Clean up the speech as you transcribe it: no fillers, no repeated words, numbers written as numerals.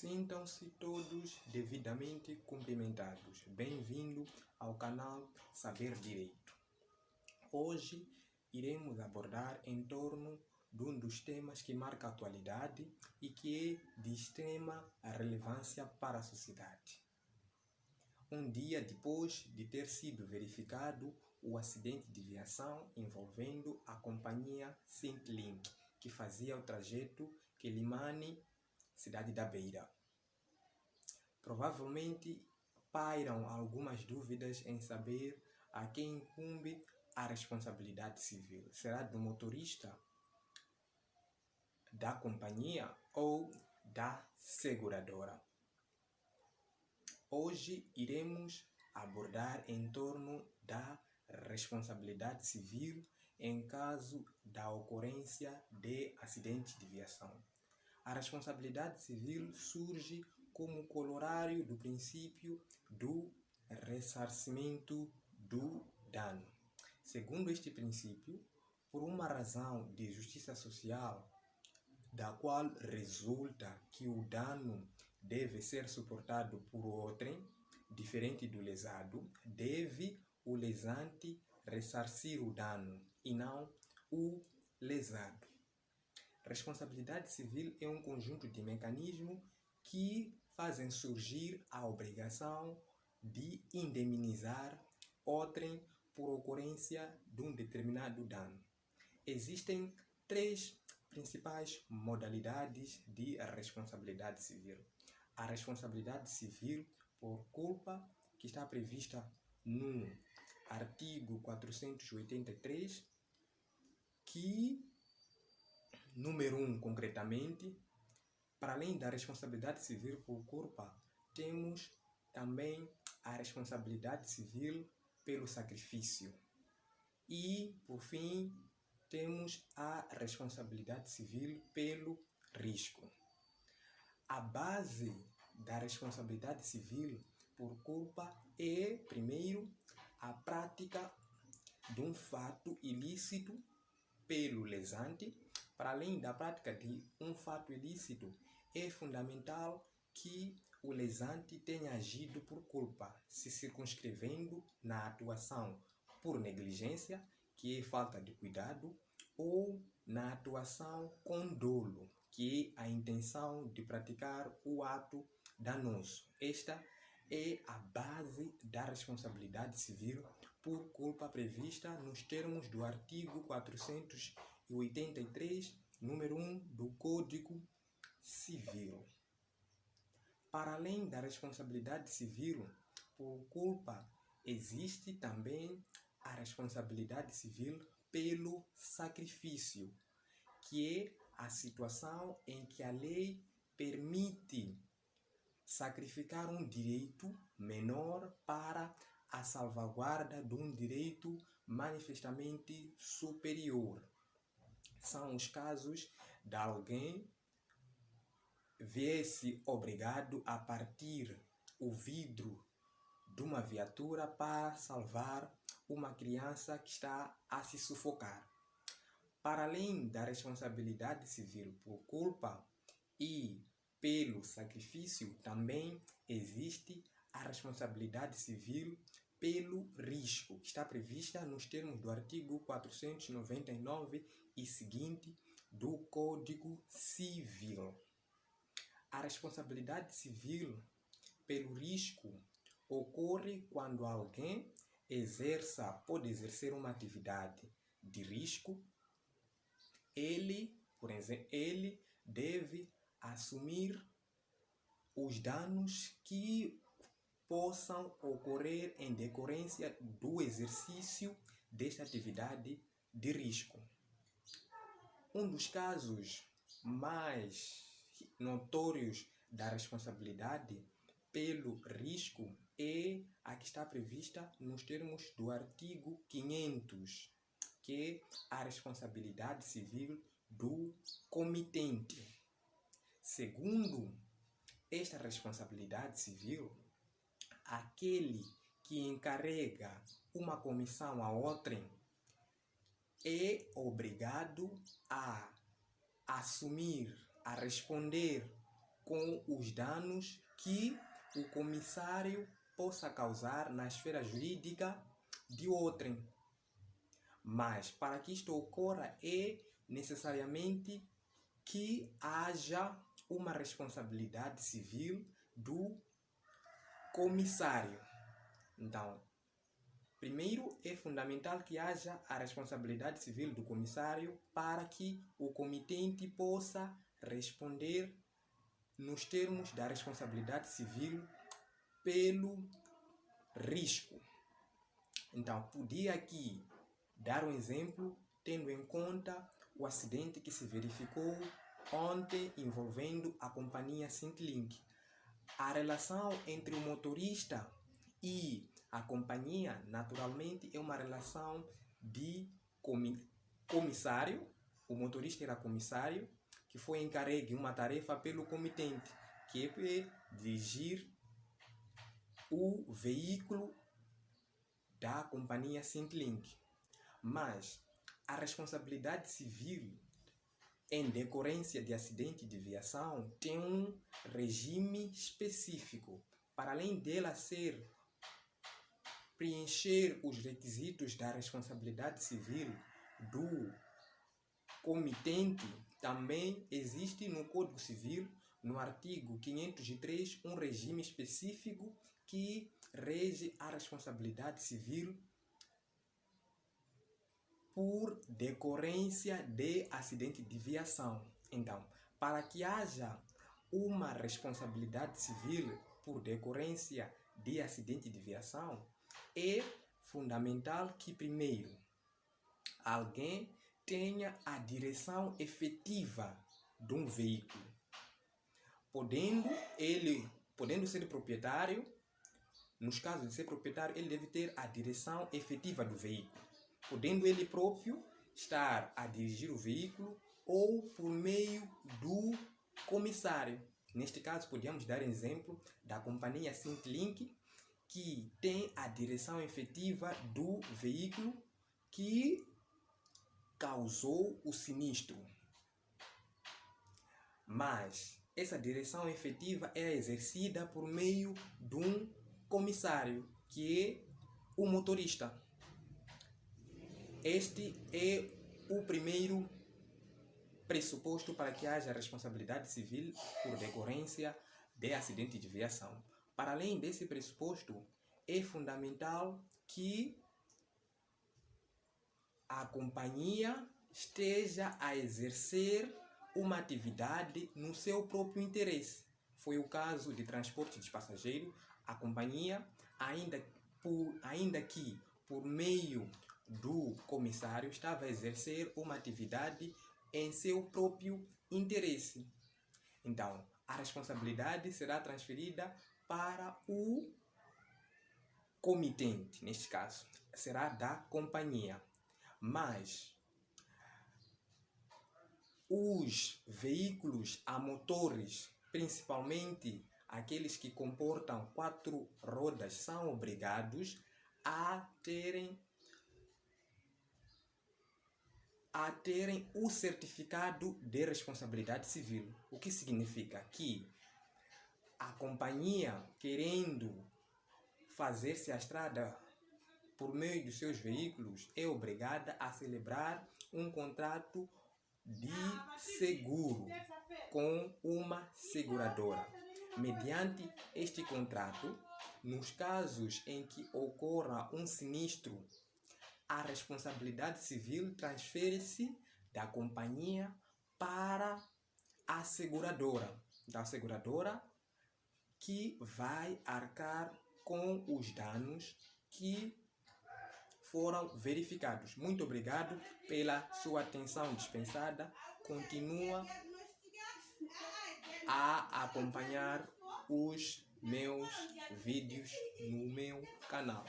Sintam-se todos devidamente cumprimentados. Bem-vindo ao canal Saber Direito. Hoje iremos abordar em torno de um dos temas que marca a atualidade e que é de extrema relevância para a sociedade. Um dia depois de ter sido verificado o acidente de viação envolvendo a companhia Sintlink, que fazia o trajeto Quelimane, Cidade da Beira. Provavelmente pairam algumas dúvidas em saber a quem incumbe a responsabilidade civil. Será do motorista, da companhia ou da seguradora? Hoje iremos abordar em torno da responsabilidade civil em caso da ocorrência de acidente de viação. A responsabilidade civil surge como corolário do princípio do ressarcimento do dano. Segundo este princípio, por uma razão de justiça social, da qual resulta que o dano deve ser suportado por outrem, diferente do lesado, deve o lesante ressarcir o dano e não o lesado. Responsabilidade civil é um conjunto de mecanismos que fazem surgir a obrigação de indemnizar outrem por ocorrência de um determinado dano. Existem três principais modalidades de responsabilidade civil. A responsabilidade civil por culpa, que está prevista no artigo 483, que número 1, concretamente, para além da responsabilidade civil por culpa, temos também a responsabilidade civil pelo sacrifício. E, por fim, temos a responsabilidade civil pelo risco. A base da responsabilidade civil por culpa é, primeiro, a prática de um fato ilícito pelo lesante. Para além da prática de um fato ilícito, é fundamental que o lesante tenha agido por culpa, se circunscrevendo na atuação por negligência, que é falta de cuidado, ou na atuação com dolo, que é a intenção de praticar o ato danoso. Esta é a base da responsabilidade civil por culpa prevista nos termos do artigo 483, número 1 do Código Civil. Para além da responsabilidade civil por culpa, existe também a responsabilidade civil pelo sacrifício, que é a situação em que a lei permite sacrificar um direito menor para a salvaguarda de um direito manifestamente superior. São os casos de alguém ver-se obrigado a partir o vidro de uma viatura para salvar uma criança que está a se sufocar. Para além da responsabilidade civil por culpa e pelo sacrifício, também existe a responsabilidade civil pelo risco, que está prevista nos termos do artigo 499 e seguinte do Código Civil. A responsabilidade civil pelo risco ocorre quando alguém pode exercer uma atividade de risco. Por exemplo, ele deve assumir os danos que possam ocorrer em decorrência do exercício desta atividade de risco. Um dos casos mais notórios da responsabilidade pelo risco é a que está prevista nos termos do artigo 500, que é a responsabilidade civil do comitente. Segundo esta responsabilidade civil, aquele que encarrega uma comissão a outrem é obrigado a assumir, a responder com os danos que o comissário possa causar na esfera jurídica de outrem. Mas, para que isto ocorra, é necessariamente que haja uma responsabilidade civil do comissário. Então, primeiro é fundamental que haja a responsabilidade civil do comissário para que o comitente possa responder nos termos da responsabilidade civil pelo risco. Então, podia aqui dar um exemplo, tendo em conta o acidente que se verificou ontem envolvendo a companhia Sintlink. A relação entre o motorista e a companhia, naturalmente, é uma relação de comissário. O motorista era comissário, que foi encarregue uma tarefa pelo comitente, que é dirigir o veículo da companhia Sintlink. Mas a responsabilidade civil em decorrência de acidente de viação tem um regime específico. Para além dela preencher os requisitos da responsabilidade civil do comitente, também existe no Código Civil, no artigo 503, um regime específico que rege a responsabilidade civil por decorrência de acidente de viação. Então, para que haja uma responsabilidade civil por decorrência de acidente de viação, é fundamental que, primeiro, alguém tenha a direção efetiva de um veículo. Podendo ser proprietário, nos casos de ser proprietário, ele deve ter a direção efetiva do veículo, podendo ele próprio estar a dirigir o veículo ou por meio do comissário. Neste caso, podemos dar exemplo da companhia Sintlink, que tem a direção efetiva do veículo que causou o sinistro. Mas essa direção efetiva é exercida por meio de um comissário, que é o motorista. Este é o primeiro pressuposto para que haja responsabilidade civil por decorrência de acidente de viação. Para além desse pressuposto, é fundamental que a companhia esteja a exercer uma atividade no seu próprio interesse. Foi o caso de transporte de passageiros. A companhia, ainda que por meio do comissário, estava a exercer uma atividade em seu próprio interesse. Então, a responsabilidade será transferida para o comitente, neste caso, será da companhia. Mas os veículos a motores, principalmente aqueles que comportam 4 rodas, são obrigados a terem o certificado de responsabilidade civil. O que significa que a companhia, querendo fazer-se a estrada por meio dos seus veículos, é obrigada a celebrar um contrato de seguro com uma seguradora. Mediante este contrato, nos casos em que ocorra um sinistro, a responsabilidade civil transfere-se da companhia para a seguradora. Da seguradora que vai arcar com os danos que foram verificados. Muito obrigado pela sua atenção dispensada. Continua a acompanhar os meus vídeos no meu canal.